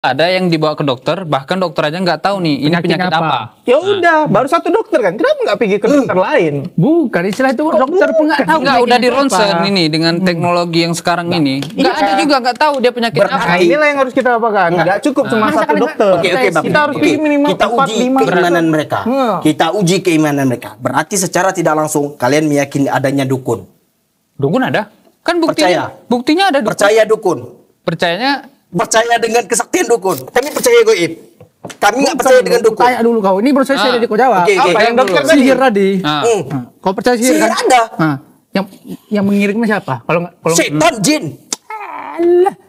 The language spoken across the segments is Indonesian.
Ada yang dibawa ke dokter, bahkan dokter aja nggak tahu nih ini penyakit apa. Ya udah, baru satu dokter kan. Kenapa nggak pergi ke dokter lain? Bukan, istilah itu dokter pun nggak tahu. Nggak, udah di ronsen ini dengan teknologi yang sekarang ini. Nggak ada juga nggak tahu dia penyakit apa. Nah, inilah yang harus kita apakan. Nggak cukup cuma satu dokter. Oke, Bang. Kita harus pergi minimal kita 4, uji 5 keimanan mereka. Kita uji keimanan mereka. Berarti secara tidak langsung kalian meyakini adanya dukun. Dukun ada? Kan Percaya. buktinya ada dukun. Percaya dukun. Percayanya Percaya dengan kesaktian dukun. Kami percaya goib. Kami nggak percaya dengan dukun. Tanya dulu kau. Ini proses saya kau jawab. Oke, Apa yang dokter tadi? Sihir tadi. Kau percaya sihir Sihir kan? ada. Yang mengirimnya siapa? Kalau Setan, jin.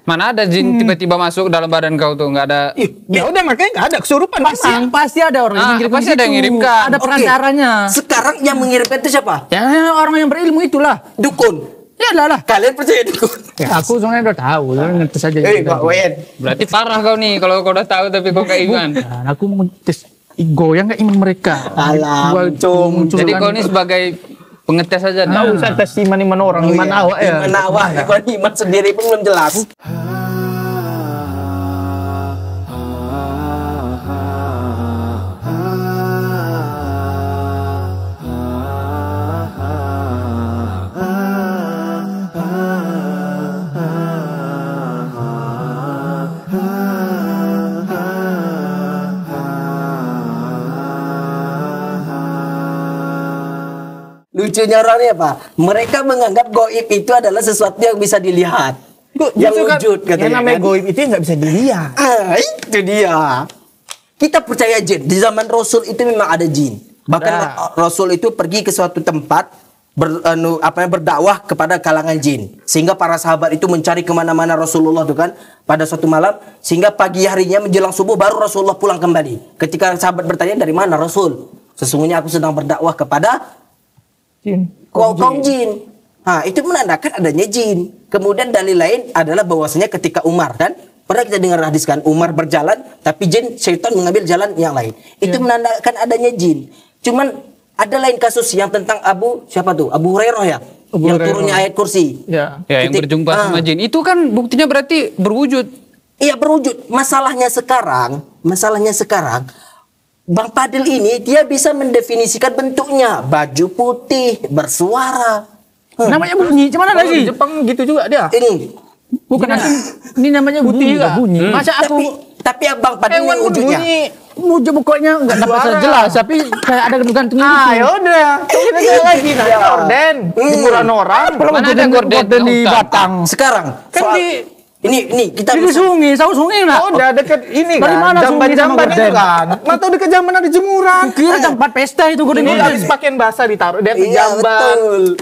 mana ada jin tiba-tiba masuk dalam badan kau tuh, nggak ada. Ya udah, makanya nggak ada kesurupan. pasti ada orang yang mengirimkan. Pasti ada yang ngirimkan. Ada perantaranya. Sekarang yang mengirimkan itu siapa? Ya orang yang berilmu itulah. Dukun. Ya lah. Kalian percaya dukun? Ya, aku soalnya udah tahu, ngetes aja. Pak Wayan. Berarti parah kau nih kalau kau udah tahu tapi kau nggak iman. Nah, aku mau ngetes goyang nggak iman mereka. Alam, Jadi kau ini sebagai pengetes aja. Tahu saya tes iman orang, iman awak ya. Iman awak, iman sendiri pun belum jelas. Lucunya orangnya apa? Mereka menganggap goib itu adalah sesuatu yang bisa dilihat. Yang wujud katanya. Yang namanya goib itu nggak bisa dilihat. Itu dia. Kita percaya jin. Di zaman Rasul itu memang ada jin. Bahkan Rasul itu pergi ke suatu tempat berdakwah kepada kalangan jin. Sehingga para sahabat itu mencari kemana-mana Rasulullah itu kan pada suatu malam. Sehingga pagi harinya menjelang subuh baru Rasulullah pulang kembali. Ketika sahabat bertanya, dari mana Rasul? Sesungguhnya aku sedang berdakwah kepada kaum jin. Nah, itu menandakan adanya jin. Kemudian dalil lain adalah bahwasanya ketika Umar kan, pernah kita dengar hadis kan, Umar berjalan tapi jin syaitan mengambil jalan yang lain. Itu menandakan adanya jin. Cuman ada lain kasus yang tentang Abu Hurairah ya, yang turunnya ayat kursi. Ya, yang berjumpa sama jin. Itu kan buktinya berarti berwujud. Iya, berwujud. Masalahnya sekarang Bang Fadil ini dia bisa mendefinisikan bentuknya, baju putih, bersuara. Namanya bunyi, cuman ada lagi. Jepang gitu juga dia. Ini Bukan ini namanya bunyi juga. Bunyi. Masa aku tapi Bang Fadil yang wujudnya. Wujud pokoknya enggak dapat jelas, tapi kayak ada gantung gitu. Ya udah. Kita jalan lagi kita orden. Hiburan orang. Mana ada gorden di Batang. Sekarang Kan ini kita di sungai, sungai lah. udah deket ini Dari kan. mana Jamban-jamban sungai itu sama kan. Mata dekat jamban ada jemuran. Kira tempat pesta itu gorden. Ini habis pakaian basah ditaruh di jamban. Betul.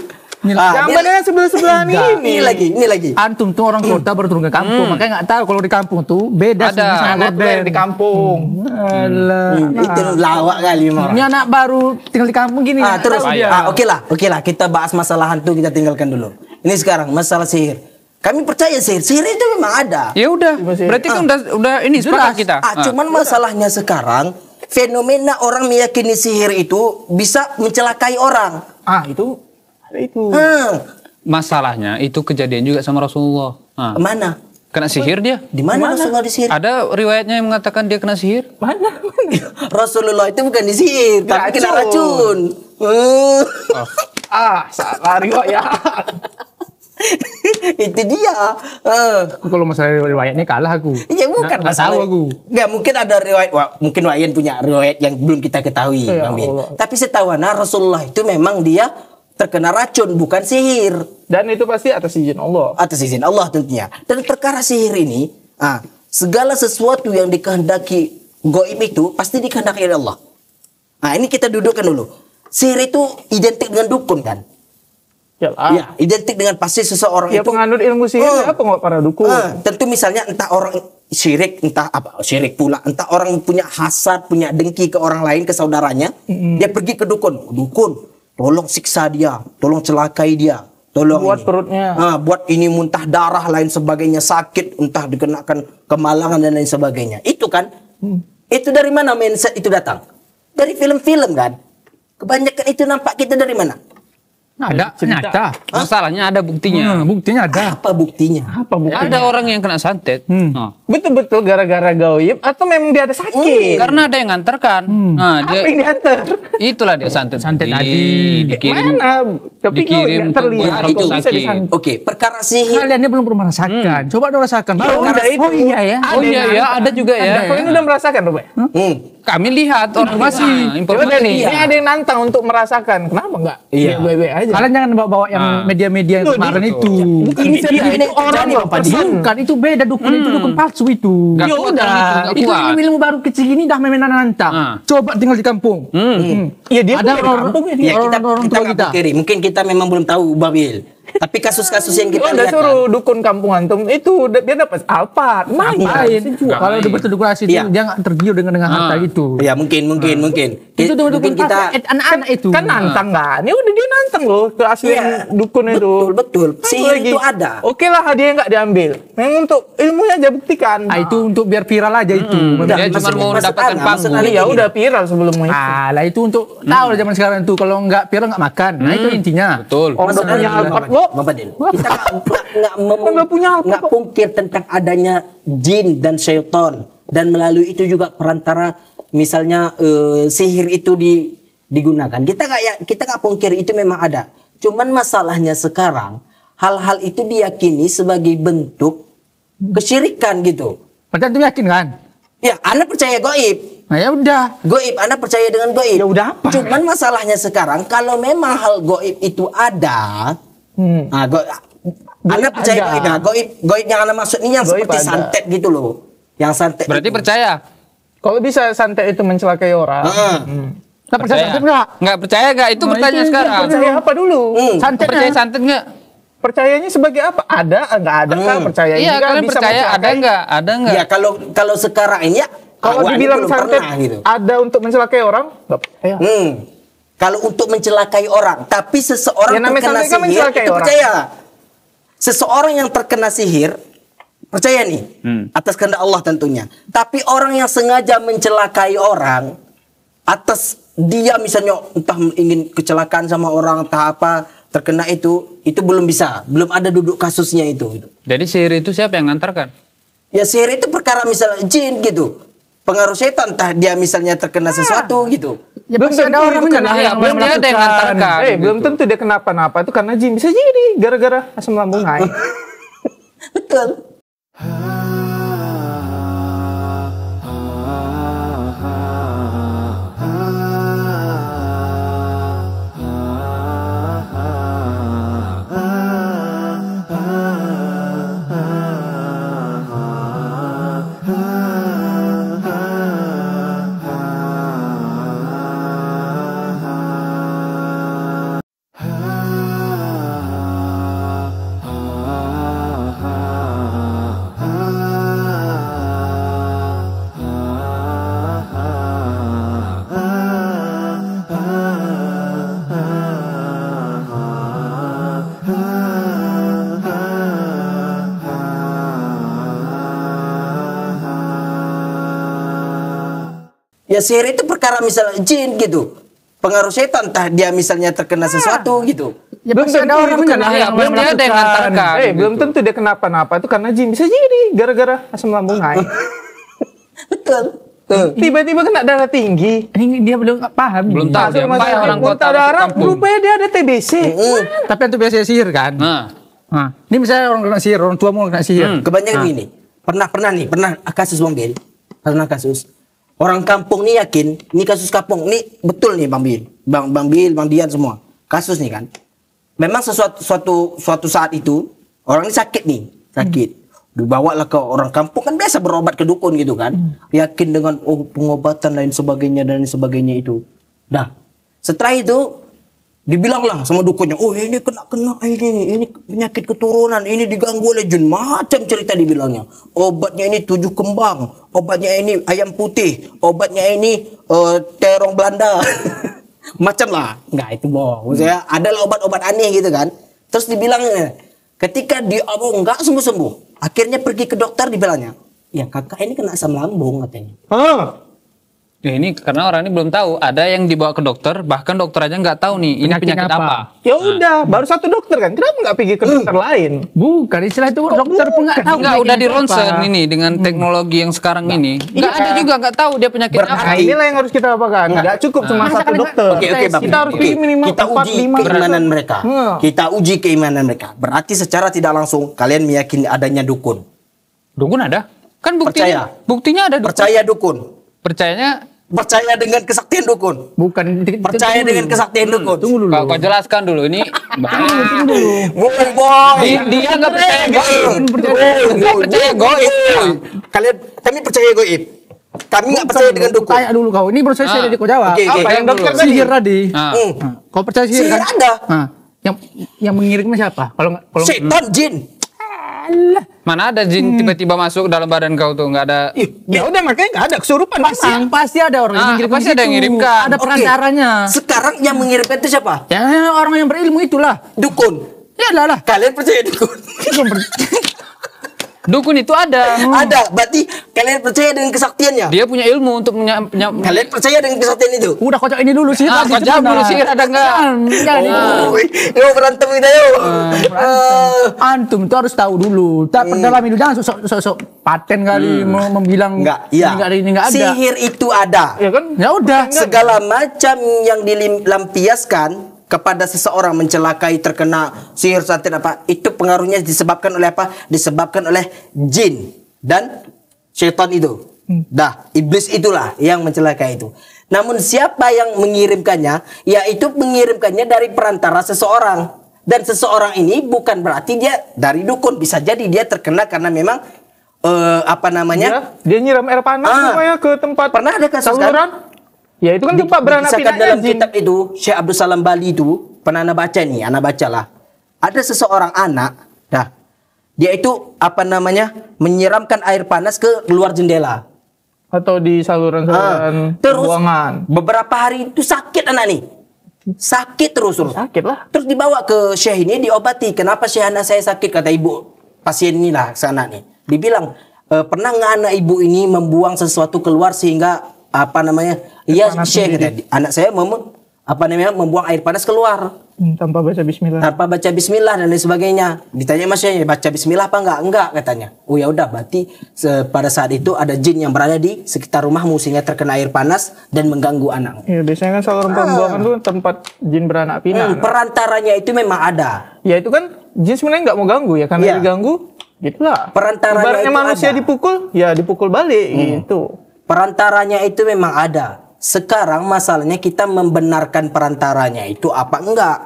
Jambannya sebelah-sebelahan ini. Ini lagi. Antum tuh orang kota baru turun ke kampung, makanya nggak tahu kalau di kampung tuh beda Ada. sungai sama Anak gorden di kampung. Itu lawak kali orang. Ini anak baru tinggal di kampung gini. Terus tahu dia. oke lah kita bahas masalah hantu, kita tinggalkan dulu. Ini sekarang masalah sihir. Kami percaya sihir itu memang ada. Ya udah. Berarti kan udah ini sepakat kita. Cuman masalahnya sekarang fenomena orang meyakini sihir itu bisa mencelakai orang. Itu ada itu. Masalahnya itu kejadian juga sama Rasulullah. Mana? Kena sihir dia. Di mana Rasulullah disihir? Ada riwayatnya yang mengatakan dia kena sihir. Mana? Rasulullah itu bukan disihir, tapi kena racun. Salah riwayat. Itu dia. Kalau masalah riwayatnya kalah aku. Iya, bukan Nggak tahu aku. Nggak, mungkin ada riwayat. Mungkin Wayan punya riwayat yang belum kita ketahui, Bang Bin. Tapi setahu ana Rasulullah itu memang dia terkena racun, bukan sihir. Dan itu pasti atas izin Allah. Atas izin Allah tentunya. Dan perkara sihir ini, segala sesuatu yang dikehendaki goib itu pasti dikehendaki oleh Allah. Ini kita dudukkan dulu. Sihir itu identik dengan dukun kan? Ya, identik dengan pasti seseorang Ya itu. penganut ilmu sihir apa nggak para dukun? Tentu misalnya entah orang syirik, entah apa syirik pula, entah orang punya hasad, punya dengki ke orang lain, ke saudaranya, dia pergi ke dukun, tolong siksa dia, tolong celakai dia, tolong buat ini. perutnya, buat ini muntah darah lain sebagainya, sakit, entah dikenakan kemalangan dan lain sebagainya. Itu kan, itu dari mana mindset itu datang? Dari film-film kan? Kebanyakan itu nampak kita dari mana? Ada, nyata. Masalahnya ada buktinya. Buktinya ada. Apa buktinya? apa buktinya? Ada orang yang kena santet. betul-betul gara-gara gaib atau memang dia ada sakit? Karena ada yang nganterkan. Nah, Apa yang diantar? itulah dia santet tadi. dikirim. Mana? Tapi kok dikirim nggak terlihat. untuk Kok bisa sakit. disantet? Oke, perkara sihir. Kalian ini belum pernah merasakan. Coba dong rasakan. Ya udah itu. Oh iya ya. Oh iya ya, ada juga ya. Kau ini udah merasakan, Robe? Kami lihat Informasi. Coba deh nih, Iya. ini ada yang nantang untuk merasakan. Kenapa enggak? Iya. Baik-baik aja. Kalian jangan bawa-bawa yang media-media yang Itu, kemarin itu. itu. Ini sebenarnya itu orang terjadi, loh, Bang Padi. Bukan, itu beda dukun itu dukun palsu itu. Nggak Ya kuat udah, kan itu, nggak Itu kuat. ilmu baru kecil gini dah memang nantang. Coba tinggal di kampung. Iya dia Ada bukan orang- kampung ya. Ya kita Orang kita tua nggak kita. pungkiri. Mungkin kita memang belum tahu Babil. Tapi kasus-kasus yang kita Kita udah lihat suruh dukun kampung antum itu dia dapat alpat. Main. Kalau udah bertedukasi itu Iya. dia nggak tergiur dengan harta itu. Ya mungkin. Itu tuh Mungkin dukun kita palsu. Anak-anak itu. Kan nantang kan? Ini udah dia nantang loh ke asli Iya. dukun itu. betul. Apa Sihir lagi? itu ada. Oke lah hadiah nggak diambil. Memang untuk ilmunya aja buktikan. Ah, itu untuk biar viral aja itu. Dia Maksud- cuma mau maksud mendapatkan ana, maksud panggung. ana Ya gini. udah viral sebelum itu. Ah, lah itu untuk tahu lah zaman sekarang itu kalau nggak viral nggak makan. Nah itu intinya. Betul. Orang udah punya alpat lo. Bang Fadil, kita Nggak punya apa nggak kok. pungkir tentang adanya jin dan syaitan, dan melalui itu juga perantara misalnya sihir itu digunakan. Kita nggak pungkir itu memang ada. Cuman masalahnya sekarang hal-hal itu diyakini sebagai bentuk kesyirikan gitu. Padahal tuh yakin kan? Ya, Anda percaya goib. Nah ya udah. Goib, Anda percaya dengan goib. Ya udah apa? Cuman masalahnya sekarang kalau memang hal goib itu ada, nah, Anda percaya ada. goib, nah, goib yang Anda maksud ini yang Goib seperti ada. santet gitu loh, yang santet. Berarti itu. percaya? Kalau bisa santet itu mencelakai orang. Heeh. Kita percaya santet nggak? Nggak percaya nggak? Itu Nah, pertanyaan itu sekarang. Percaya apa dulu? Santet Percaya santet nggak? Percayanya sebagai apa? Ada, nggak ada kan? Percaya Iya, juga kalian bisa percaya ada mencelakai. nggak? Ada nggak? Ya kalau sekarang ini ya Kalau awalnya dibilang belum santet pernah gitu. ada untuk mencelakai orang, nggak percaya. Kalau untuk mencelakai orang, tapi seseorang Ya, namanya terkena santet kan sihir mencelakai itu orang. percaya. Seseorang yang terkena sihir percaya nih atas kehendak Allah tentunya. Tapi orang yang sengaja mencelakai orang atas dia misalnya entah ingin kecelakaan sama orang entah apa terkena itu belum bisa, belum ada duduk kasusnya itu. Jadi sihir itu siapa yang ngantarkan? Ya sihir itu perkara misalnya jin gitu, pengaruh setan entah dia misalnya terkena sesuatu gitu. Ya pasti ada orang itu kan karena yang belum dia ada yang melakukan. ngantarkan. belum tentu dia kenapa-napa itu karena jin. Bisa jadi gara-gara asam lambung naik. Betul. Ya sihir itu perkara misalnya jin gitu, pengaruh setan entah dia misalnya terkena sesuatu gitu. Ya pasti ada orang itu kan karena yang belum dia ada yang melakukan. ngantarkan. belum tentu dia kenapa-napa itu karena jin. Bisa jadi gara-gara asam lambung naik. Betul. Tuh. Tiba-tiba kena darah tinggi. Ini dia belum paham. Belum ini. tahu dia Rumah apa sakit orang kota muntah masuk darah, kampung. rupanya dia ada TBC. Tapi itu biasa sihir kan. Nah, Nah, ini misalnya orang kena sihir, orang tua mau kena sihir. Kebanyakan gini. Pernah kasus Bang Bil. Pernah kasus. Orang kampung nih yakin, ini kasus kampung, ini betul nih Bang Bil. Bang Bil, Bang Dian semua. Kasus nih kan. Memang suatu saat itu orang ini sakit nih, sakit. Dibawalah ke orang kampung kan biasa berobat ke dukun gitu kan. Yakin dengan pengobatan lain sebagainya dan lain sebagainya itu. Nah, setelah itu dibilanglah sama dukunnya, oh ini kena ini penyakit keturunan, ini diganggu oleh jin, macam cerita dibilangnya. Obatnya ini 7 kembang, obatnya ini ayam putih, obatnya ini terong Belanda. Macam lah, enggak itu bohong. Maksudnya adalah obat-obat aneh gitu kan. Terus dibilangnya, ketika dia enggak sembuh-sembuh, akhirnya pergi ke dokter dibilangnya, ya kakak ini kena asam lambung katanya. Ya ini karena orang ini belum tahu. Ada yang dibawa ke dokter, bahkan dokter aja nggak tahu nih ini penyakit apa. Ya udah, baru satu dokter kan. Kenapa nggak pergi ke dokter lain? Bukan istilah itu dokter pun nggak tahu. Enggak, udah di penyakit apa. ronsen ini dengan teknologi yang sekarang ini. Enggak ada juga nggak tahu dia penyakit Nah, apa. inilah yang harus kita apakan. Nggak cukup cuma satu dokter. Oke, Bang. Kita harus Oke, pilih minimal kita 4, uji 5 keimanan mereka. Hmm. Kita uji keimanan mereka. Berarti secara tidak langsung kalian meyakini adanya dukun. Dukun ada? Kan Percaya. buktinya ada dukun. Percaya dukun. Percayanya Percaya dengan kesaktian dukun. Bukan. Percaya dengan kesaktian dukun. Tunggu dulu. kau jelaskan dulu ini. Tunggu dulu. Boy. Dia nggak percaya goib. Nggak percaya goib. Kami percaya goib. Kami nggak percaya dengan dukun. Tanya dulu kau. Ini proses saya jadi kau jawab. Oke, oke. Apa yang dokter tadi? Sihir tadi. Ah. Kau percaya sihir Sihir kan? ada. Nah, yang mengirimnya siapa? Kalau Setan jin. Mana ada jin tiba-tiba masuk dalam badan kau tuh, nggak ada. Ya udah, makanya nggak ada kesurupan. pasti ada orang yang mengirimkan. pasti ada yang itu. ngirimkan. Ada Oke. perantaranya. Sekarang yang mengirimkan itu siapa? Ya orang yang berilmu itulah. Dukun. Ya lah. Kalian percaya dukun? Dukun itu ada. Ada. Berarti kalian percaya dengan kesaktiannya? Dia punya ilmu untuk Kalian percaya dengan kesaktian itu? Udah kocok ini dulu sih. kau jawab dulu sihir ada nggak? Yuk berantem kita yuk. Antum tuh harus tahu dulu. Tak perdalam itu jangan sok paten kali mau membilang Enggak, iya. ini enggak ada. Sihir itu ada. Ya kan? Ya udah. Segala macam yang dilampiaskan kepada seseorang mencelakai, terkena sihir santet apa, itu pengaruhnya disebabkan oleh apa? Disebabkan oleh jin dan syaitan itu. Dah, iblis itulah yang mencelakai itu. Namun siapa yang mengirimkannya? Yaitu mengirimkannya dari perantara seseorang. Dan seseorang ini bukan berarti dia dari dukun, bisa jadi dia terkena karena memang apa namanya? Dia nyiram air panas supaya ke tempat Pernah ada kasus kan? saluran. Ya itu kan tempat beranak Dikisahkan pinaknya dalam jin. kitab itu Syekh Abdul Salam Bali itu pernah anda baca nih, anda bacalah. Ada seseorang anak, dia itu apa namanya menyiramkan air panas ke luar jendela. Atau di saluran-saluran Terus buangan. beberapa hari itu sakit anak nih, sakit terus. Sakit lah. Terus dibawa ke Syekh ini diobati. Kenapa Syekh, anak saya sakit? Kata ibu pasien inilah sana nih. Dibilang pernah nggak anak ibu ini membuang sesuatu keluar sehingga apa namanya? Iya Syekh, anak saya membuang air panas keluar Tanpa baca bismillah. tanpa baca bismillah dan lain sebagainya. Ditanya Mas Syekh, baca bismillah apa enggak? Enggak katanya. Oh ya udah, berarti pada saat itu ada jin yang berada di sekitar rumahmu sehingga terkena air panas dan mengganggu anak. Ya biasanya kan saluran pembuangan itu tempat jin beranak pinak. Perantaranya itu memang ada. Ya itu kan jin sebenarnya nggak mau ganggu ya, karena Iya. diganggu gitulah. Perantaranya Ibaratnya itu manusia ada. dipukul, ya dipukul balik gitu. Perantaranya itu memang ada. Sekarang masalahnya kita membenarkan perantaranya itu apa enggak?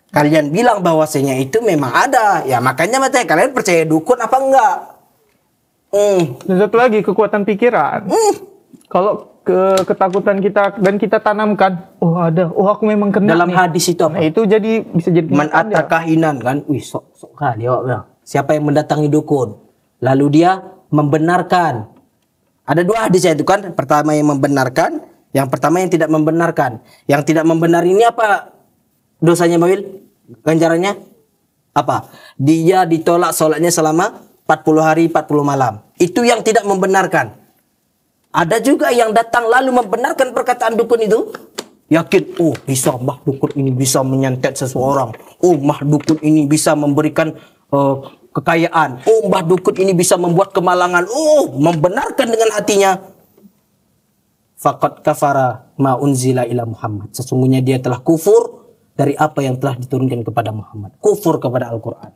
Kalian bilang bahwasanya itu memang ada. Ya makanya makanya kalian percaya dukun apa enggak? Dan satu lagi, kekuatan pikiran. Kalau ketakutan kita dan kita tanamkan, oh ada, oh aku memang kena Dalam nih. hadis itu apa? Nah, itu bisa jadi Man kenyataan dia. atakahinan kan? Wih, sok kali awak bilang. Siapa yang mendatangi dukun, lalu dia membenarkan. Ada dua hadis itu kan. Pertama yang membenarkan, yang pertama yang tidak membenarkan. Yang tidak membenar ini apa dosanya, Mawil? Ganjarannya apa? Dia ditolak sholatnya selama 40 hari 40 malam. Itu yang tidak membenarkan. Ada juga yang datang lalu membenarkan perkataan dukun itu. Yakin, oh bisa mah dukun ini bisa menyantet seseorang. Oh mah dukun ini bisa memberikan kekayaan. Oh mah dukun ini bisa membuat kemalangan. Oh, membenarkan dengan hatinya. Faqad kafara ma unzila ila Muhammad. Sesungguhnya dia telah kufur dari apa yang telah diturunkan kepada Muhammad. Kufur kepada Al-Quran.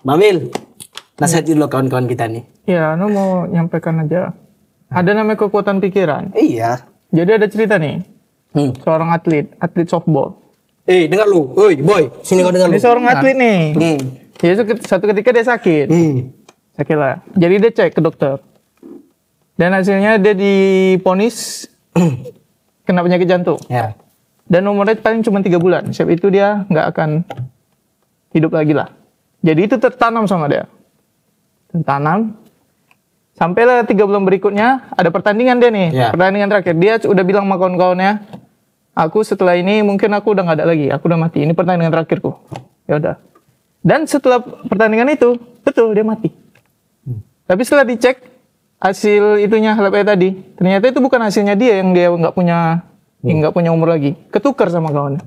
Mamil, Nasihat dulu kawan-kawan kita nih. Ya, Anu mau nyampaikan aja. Ada namanya kekuatan pikiran. Iya. Jadi ada cerita nih, seorang atlet softball. Dengar lu. Oi, boy. Sini kau dengar lu. Ini seorang atlet nih. Ya, suatu ketika dia sakit. Sakit lah. Jadi dia cek ke dokter. Dan hasilnya dia diponis kena penyakit jantung. Ya. Dan umurnya paling cuma 3 bulan. Sebab itu dia nggak akan hidup lagi lah. Jadi itu tertanam sama dia. Tertanam. Sampailah 3 bulan berikutnya ada pertandingan dia nih. Ya. Pertandingan terakhir. Dia udah bilang sama kawan-kawannya, aku setelah ini mungkin aku udah nggak ada lagi. Aku udah mati. Ini pertandingan terakhirku. Ya udah. Dan setelah pertandingan itu, betul dia mati. Tapi setelah dicek hasil itunya lab tadi, ternyata itu bukan hasilnya dia yang dia nggak punya umur lagi. Ketukar sama kawannya.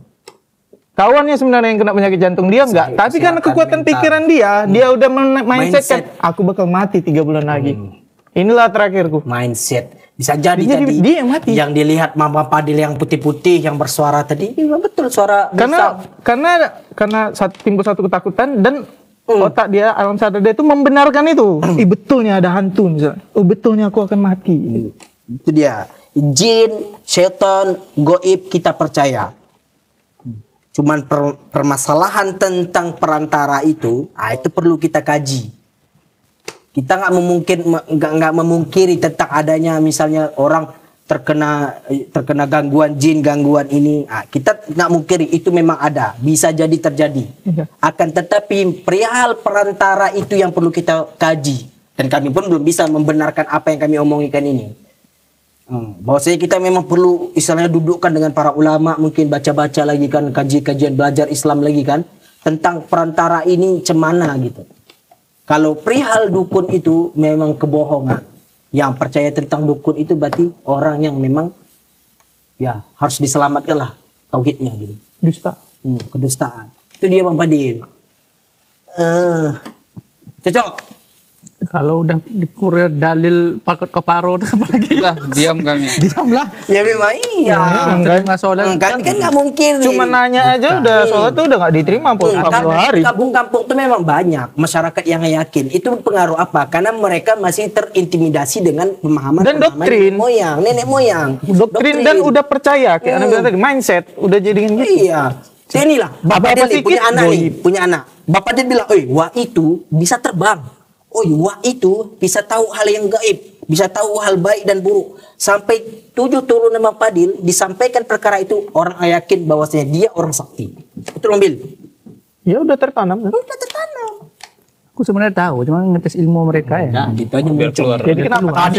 Kawannya sebenarnya yang kena penyakit jantung, dia nggak. Tapi karena kekuatan pikiran dia udah mindset kan, aku bakal mati 3 bulan lagi. Inilah terakhirku. Mindset. Bisa jadi Dia tadi dia yang mati. yang dilihat Mama Padil yang putih-putih yang bersuara tadi, iya betul suara Karena timbul satu ketakutan dan otak dia, alam sadar dia itu membenarkan itu. Betulnya ada hantu misalnya. Betulnya aku akan mati. Itu dia. Jin, setan, goib kita percaya. Cuman permasalahan tentang perantara itu perlu kita kaji. Kita nggak memungkiri tentang adanya misalnya orang terkena gangguan jin, gangguan ini. Kita nggak mungkiri itu memang ada, bisa jadi terjadi. Akan tetapi perihal perantara itu yang perlu kita kaji. Dan kami pun belum bisa membenarkan apa yang kami omongkan ini. Bahwasanya kita memang perlu istilahnya dudukkan dengan para ulama, mungkin baca-baca lagi kan, kajian belajar Islam lagi kan, tentang perantara ini cemana gitu. Kalau perihal dukun itu memang kebohongan. Yang percaya tentang dukun itu berarti orang yang memang ya harus diselamatkan lah tauhidnya gitu. Dusta. Kedustaan. Itu dia Bang Padil. Cocok. Kalau udah dikurir dalil paket keparo apalagi Lah, diam kami. diam lah. Ya memang iya. Terima sholat. Kan nggak mungkin. Cuma nanya aja udah sholat tuh udah nggak diterima pun 40 hari. Kampung-kampung itu memang banyak masyarakat yang yakin. Itu pengaruh apa? Karena mereka masih terintimidasi dengan pemahaman Dan doktrin. nenek moyang. Doktrin dan udah percaya kayak Anda bilang tadi, mindset udah jadikan gitu. Iya. Inilah Bapak dia punya anak nih, punya anak. Bapak dia bilang, wah itu bisa terbang. Wah itu bisa tahu hal yang gaib, bisa tahu hal baik dan buruk. Sampai 7 turunan Bang Padil disampaikan perkara itu, orang yakin bahwasanya dia orang sakti. Betul Bang Bil? Ya udah tertanam. Udah tertanam. Aku sebenarnya tahu, cuma ngetes ilmu mereka ya. Nah, gitu aja Biar keluar. Jadi kenapa tadi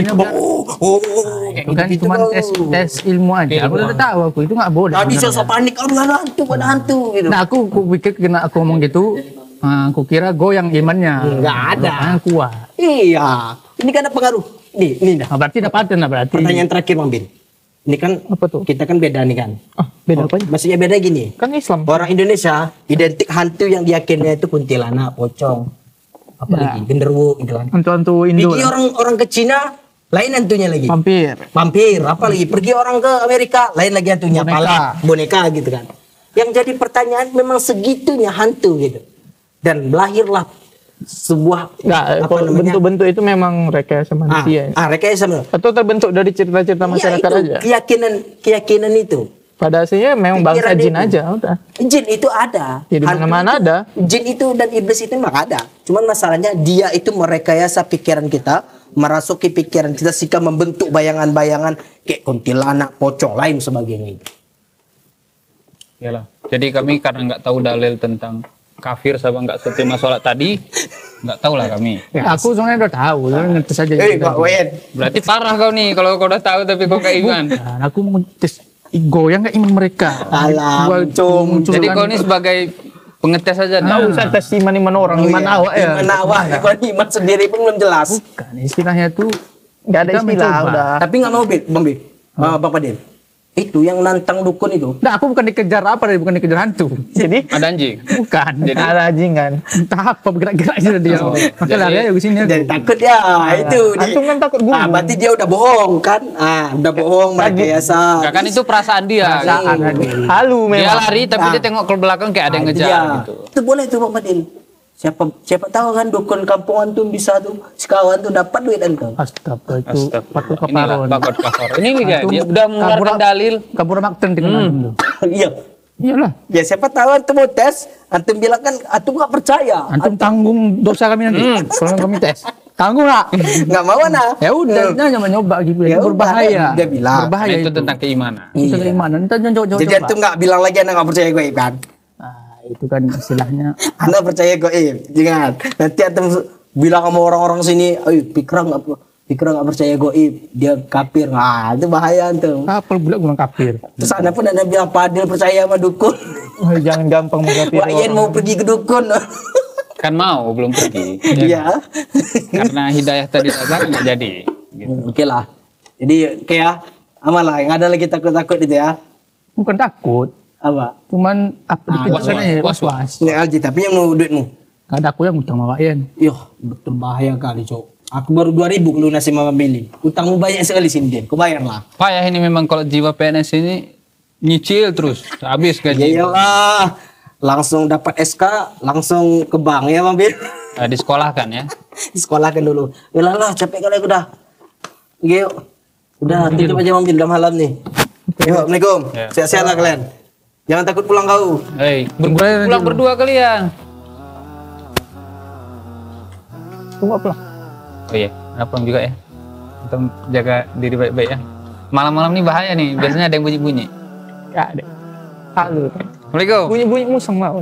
Bukan cuma tes ilmu aja. Aku udah tahu aku itu nggak boleh. tadi sebenarnya. sosok panik, aduh ada hantu gitu. Nah aku pikir kena aku ngomong gitu, aku kira goyang imannya. Nggak ada. Makanya kuat. Iya, ini kan ada pengaruh. Ini dah. Nah, berarti dapatin lah berarti. Pertanyaan terakhir Bang Bil. Ini kan Apa tuh? kita kan beda nih kan. Beda apa? Maksudnya beda gini. Kan Islam. Orang Indonesia identik hantu yang diyakinnya itu kuntilanak, pocong, apalagi genderuwo gitu kan. Hantu-hantu Indo. Pergi orang ke Cina lain hantunya lagi. Vampir. Apalagi pergi orang ke Amerika lain lagi hantunya. Boneka gitu kan. Yang jadi pertanyaan memang segitunya hantu gitu. Dan lahirlah sebuah Kalau bentuk-bentuk itu memang rekayasa manusia. rekayasa manusia. Atau terbentuk dari cerita-cerita masyarakat itu, aja. Keyakinan itu. Pada aslinya memang bangsa Pikiran jin itu. aja udah. Jin itu ada. Ya, di Hantu mana-mana itu- ada. Jin itu dan iblis itu memang ada. Cuman masalahnya dia itu merekayasa pikiran kita, merasuki pikiran kita sehingga membentuk bayangan-bayangan kayak kuntilanak, pocong, lain sebagainya itu. Iyalah. Jadi kami karena nggak tahu dalil tentang kafir sama nggak seterima sholat tadi, nggak tahu lah kami. Aku sebenarnya udah tahu, ngetes aja. Pak Wen. Berarti parah kau nih kalau kau udah tahu tapi kau nggak iman. Nah, aku mau ngetes goyang nggak iman mereka. Alam, Cung. Jadi kau ini sebagai pengetes aja. Tahu usah tes iman orang, iman awak ya. Iman awak, iman sendiri pun belum jelas. Bukan, istilahnya tuh Nggak ada kita istilah mencoba. udah. Tapi nggak mau Bang Bi. Bapak Din. Itu yang nantang dukun itu. Nah, aku bukan dikejar apa, bukan dikejar hantu. Jadi Ada anjing. Bukan. Jadi ada anjing kan. Entah apa bergerak-gerak aja dia. Makanya jadi- lari aja ke sini. Jadi takut ya, itu. Antum kan takut gunung. Berarti dia udah bohong kan? Udah bohong merekayasa. Nggak, kan itu perasaan dia. Halu Dia memang. lari tapi dia tengok ke belakang kayak ada yang Itu ngejar dia. gitu. Itu boleh tuh Bang Padil. Siapa tahu kan dukun kampung antum bisa tuh sekawan tuh dapat duit antum. Astaga itu patut Inilah kaparon. bakot kafar. Ini dia, Antum dia udah mengeluarkan kabur- dalil. Kabur makten dengan antum tuh. Iya. Iyalah. Ya siapa tahu antum mau tes, antum bilang kan antum nggak percaya. Antum tanggung dosa kami nanti. Kalau kami tes. Tanggung nggak? Nggak mau nah. Ya udah, kita cuma nyoba gitu. Ya Itu udah, berbahaya. dia bilang. Berbahaya Nah, itu itu. tentang keimanan. Itu keimanan. Kita coba. Jadi antum nggak bilang lagi anak nggak percaya gaib kan? Nah, itu kan istilahnya. Anda percaya gaib, jangan. Nanti antum bilang sama orang-orang sini, ayo Pikra nggak percaya gaib, dia kafir. Nah, itu bahaya antum. Apa pula bilang kafir? Terus anda pun anda bilang Fadil percaya sama dukun. Oh, jangan gampang mengkafiri Wak Yen orang. mau pergi ke dukun. Kan mau belum pergi. Iya. Karena hidayah tadi datang nggak jadi. Gitu. Oke lah. Jadi kayak aman lah, yang ada lagi takut-takut itu ya. Bukan takut. Apa? Cuman apa dipikirkan aja was-was. Ini Alji, tapi yang mau duitmu. Gak ada aku yang utang sama Pak Yen. Yoh, betul bahaya kali, Cok. Aku baru 2.000 lunasin Mama Beli. Utangmu banyak sekali Sinden. Kau bayar lah. Payah ini memang kalau jiwa PNS ini nyicil terus habis Ya gaji. iyalah. Langsung dapat SK, langsung ke bank ya, Mama Beli. Nah, di sekolah kan ya. Di sekolah kan dulu. Yalah lah, capek kali aku dah. Yuk. Udah, tutup aja Mama Beli udah malam nih. Yuk, Assalamualaikum. Ya. Sehat-sehat lah kalian. Jangan takut pulang kau. Hei, pulang berdua kalian. Tunggu apa lah? Oh iya, pulang juga ya. Kita jaga diri baik-baik ya. Malam-malam nih bahaya nih, biasanya ada yang bunyi-bunyi. Ya, deh. Halo. Assalamualaikum. Bunyi-bunyi musang lah.